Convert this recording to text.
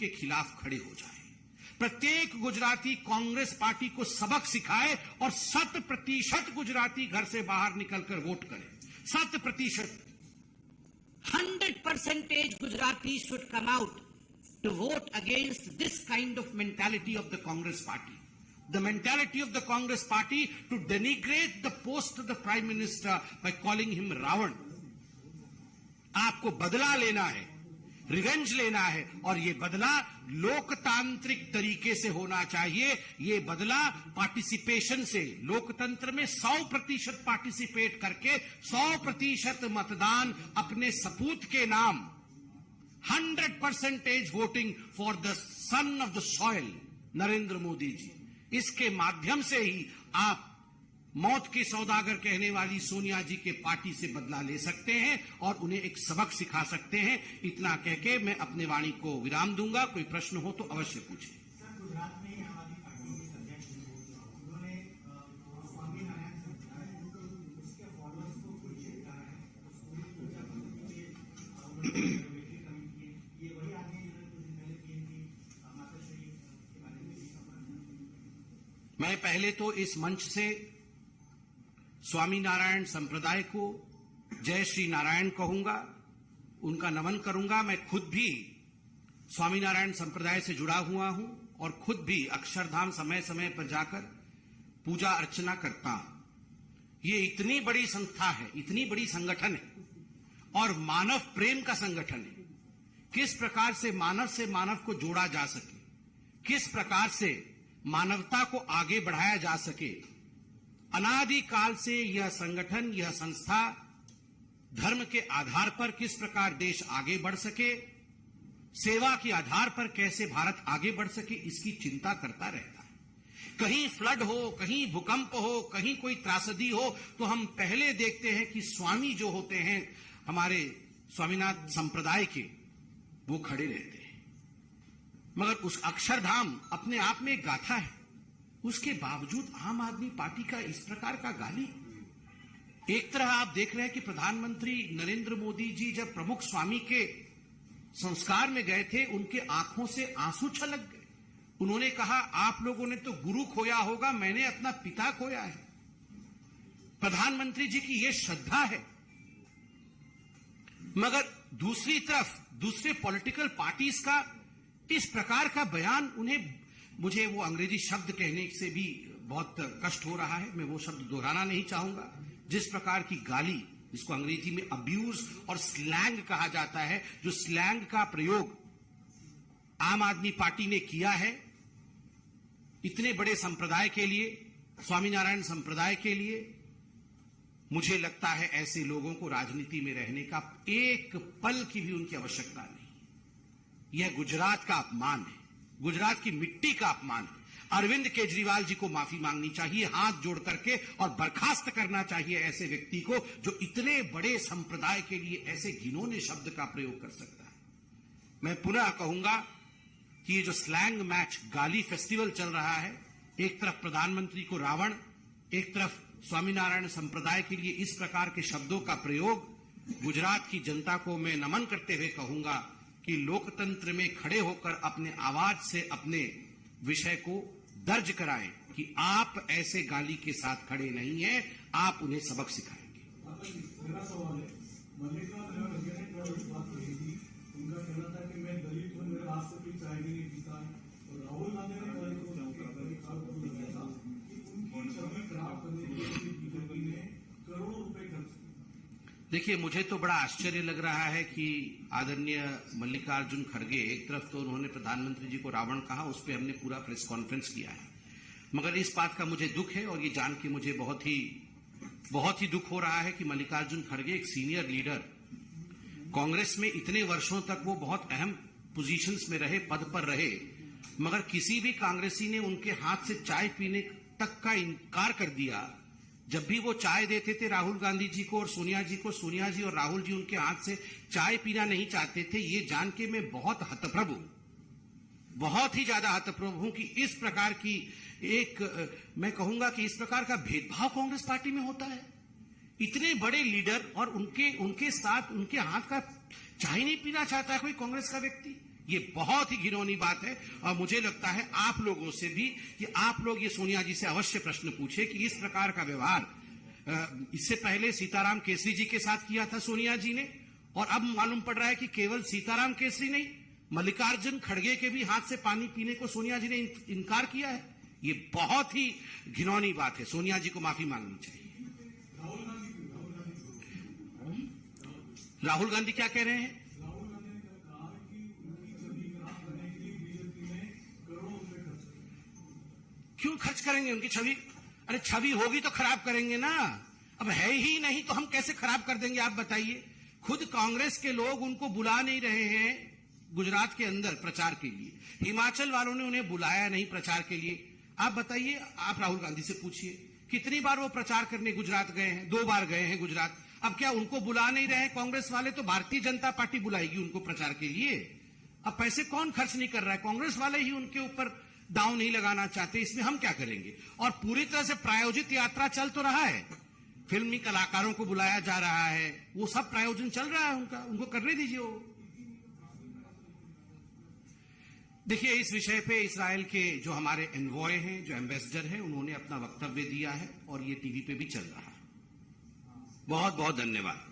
उनके खिलाफ खड़े हो जाए। प्रत्येक गुजराती कांग्रेस पार्टी को सबक सिखाए और 100% गुजराती घर से बाहर निकलकर वोट करें। 100%। 100% Gujarati should come out to vote against this kind of mentality of the Congress party. The mentality of the Congress party to denigrate the post of the Prime Minister by calling him Ravan. आपको बदला लेना है, revenge लेना है, और ये बदला लोकतांत्रिक तरीके से होना चाहिए। ये बदला पार्टिसिपेशन से, लोकतंत्र में 100% पार्टिसिपेट करके 100% मतदान अपने सपूत के नाम, 100% voting for the son of the soil Narendra Modi ji, इसके माध्यम से ही आप मौत के सौदागर कहने वाली सोनिया जी के पार्टी से बदला ले सकते हैं और उन्हें एक सबक सिखा सकते हैं। इतना कहके मैं अपने वाणी को विराम दूंगा। कोई प्रश्न हो तो अवश्य पूछें। गुजरात में आम आदमी पार्टी के अध्यक्ष उन्होंने स्वामीनारायण उसके फॉलोअर्स को कुछ कहा है, ये वही आदमी जिन्होंने कुछ दिन पहले पीएम की माताश्री के बारे में। मैं पहले तो इस मंच से स्वामीनारायण संप्रदाय को जय श्री नारायण कहूंगा, उनका नमन करूंगा। मैं खुद भी स्वामीनारायण संप्रदाय से जुड़ा हुआ हूं और खुद भी अक्षरधाम समय समय पर जाकर पूजा अर्चना करता हूं। ये इतनी बड़ी संस्था है, इतनी बड़ी संगठन है और मानव प्रेम का संगठन है। किस प्रकार से मानव को जोड़ा जा सके, किस प्रकार से मानवता को आगे बढ़ाया जा सके, अनादि काल से यह संगठन, यह संस्था धर्म के आधार पर किस प्रकार देश आगे बढ़ सके, सेवा के आधार पर कैसे भारत आगे बढ़ सके, इसकी चिंता करता रहता है। कहीं फ्लड हो, कहीं भूकंप हो, कहीं कोई त्रासदी हो, तो हम पहले देखते हैं कि स्वामी जो होते हैं हमारे स्वामीनाथ संप्रदाय के, वो खड़े रहते हैं। मगर उस अक्षरधाम अपने आप में एक गाथा है, उसके बावजूद आम आदमी पार्टी का इस प्रकार का गाली। एक तरह आप देख रहे हैं कि प्रधानमंत्री नरेंद्र मोदी जी जब प्रमुख स्वामी के संस्कार में गए थे, उनके आंखों से आंसू छलक गए। उन्होंने कहा, आप लोगों ने तो गुरु खोया होगा, मैंने अपना पिता खोया है। प्रधानमंत्री जी की यह श्रद्धा है। मगर दूसरी तरफ दूसरे पॉलिटिकल पार्टीज का इस प्रकार का बयान, उन्हें, मुझे वो अंग्रेजी शब्द कहने से भी बहुत कष्ट हो रहा है, मैं वो शब्द दोहराना नहीं चाहूंगा। जिस प्रकार की गाली, जिसको अंग्रेजी में अब्यूज और स्लैंग कहा जाता है, जो स्लैंग का प्रयोग आम आदमी पार्टी ने किया है इतने बड़े संप्रदाय के लिए, स्वामीनारायण संप्रदाय के लिए, मुझे लगता है ऐसे लोगों को राजनीति में रहने का एक पल की भी उनकी आवश्यकता नहीं। यह गुजरात का अपमान है, गुजरात की मिट्टी का अपमान है। अरविंद केजरीवाल जी को माफी मांगनी चाहिए हाथ जोड़ करके और बर्खास्त करना चाहिए ऐसे व्यक्ति को जो इतने बड़े संप्रदाय के लिए ऐसे घिनौने शब्द का प्रयोग कर सकता है। मैं पुनः कहूंगा कि ये जो स्लैंग मैच गाली फेस्टिवल चल रहा है, एक तरफ प्रधानमंत्री को रावण, एक तरफ स्वामीनारायण संप्रदाय के लिए इस प्रकार के शब्दों का प्रयोग, गुजरात की जनता को मैं नमन करते हुए कहूंगा कि लोकतंत्र में खड़े होकर अपने आवाज से अपने विषय को दर्ज कराएं कि आप ऐसे गाली के साथ खड़े नहीं हैं, आप उन्हें सबक सिखाएंगे। मेरा सवाल है, मल्लिकार्जुन खड़गे ने कल बात कही थी, उनका कहना था कि मैं दलित हूं, मेरे हाथ से कोई चाय भी नहीं पीता। और राहुल गांधी ने कल को उनकी छवि खराब करने के लिए बीजेपी ने करोड़ों रुपए खर्च किए। देखिए, मुझे तो बड़ा आश्चर्य लग रहा है कि आदरणीय मल्लिकार्जुन खड़गे, एक तरफ तो उन्होंने प्रधानमंत्री जी को रावण कहा, उस पर हमने पूरा प्रेस कॉन्फ्रेंस किया है, मगर इस बात का मुझे दुख है और ये जान के मुझे बहुत ही दुख हो रहा है कि मल्लिकार्जुन खड़गे एक सीनियर लीडर, कांग्रेस में इतने वर्षों तक वो बहुत अहम पोजीशंस में रहे, पद पर रहे, मगर किसी भी कांग्रेसी ने उनके हाथ से चाय पीने तक का इनकार कर दिया। जब भी वो चाय देते थे राहुल गांधी जी को और सोनिया जी को, सोनिया जी और राहुल जी उनके हाथ से चाय पीना नहीं चाहते थे। ये जान के मैं बहुत हतप्रभ हूं, बहुत ही ज्यादा हतप्रभ हूं कि इस प्रकार की मैं कहूंगा कि इस प्रकार का भेदभाव कांग्रेस पार्टी में होता है। इतने बड़े लीडर और उनके साथ उनके हाथ का चाय नहीं पीना चाहता है कोई कांग्रेस का व्यक्ति। ये बहुत ही घिनौनी बात है। और मुझे लगता है आप लोगों से भी कि आप लोग ये सोनिया जी से अवश्य प्रश्न पूछे कि इस प्रकार का व्यवहार इससे पहले सीताराम केसरी जी के साथ किया था सोनिया जी ने, और अब मालूम पड़ रहा है कि केवल सीताराम केसरी नहीं, मल्लिकार्जुन खड़गे के भी हाथ से पानी पीने को सोनिया जी ने इनकार किया है। ये बहुत ही घिनौनी बात है। सोनिया जी को माफी मांगनी चाहिए। राहुल गांधी क्या कह रहे हैं? राहुल गांधी ने कहा कि उनकी छवि खराब करने के लिए बीजेपी में करोड़ों रुपए खर्च करेंगे। क्यों खर्च करेंगे उनकी छवि? अरे छवि होगी तो खराब करेंगे ना, अब है ही नहीं तो हम कैसे खराब कर देंगे आप बताइए। खुद कांग्रेस के लोग उनको बुला नहीं रहे हैं गुजरात के अंदर प्रचार के लिए, हिमाचल वालों ने उन्हें बुलाया नहीं प्रचार के लिए। आप बताइए, आप राहुल गांधी से पूछिए कितनी बार वो प्रचार करने गुजरात गए हैं? 2 बार गए हैं गुजरात। अब क्या उनको बुला नहीं रहे हैं कांग्रेस वाले? तो भारतीय जनता पार्टी बुलाएगी उनको प्रचार के लिए। अब पैसे कौन खर्च नहीं कर रहा है? कांग्रेस वाले ही उनके ऊपर दांव नहीं लगाना चाहते, इसमें हम क्या करेंगे? और पूरी तरह से प्रायोजित यात्रा चल तो रहा है, फिल्मी कलाकारों को बुलाया जा रहा है, वो सब प्रायोजन चल रहा है उनका, उनको करने दीजिए वो। देखिए, इस विषय पे इस्राएल के जो हमारे एनवॉय हैं, जो एम्बेसडर हैं, उन्होंने अपना वक्तव्य दिया है और ये टीवी पे भी चल रहा है। बहुत बहुत धन्यवाद।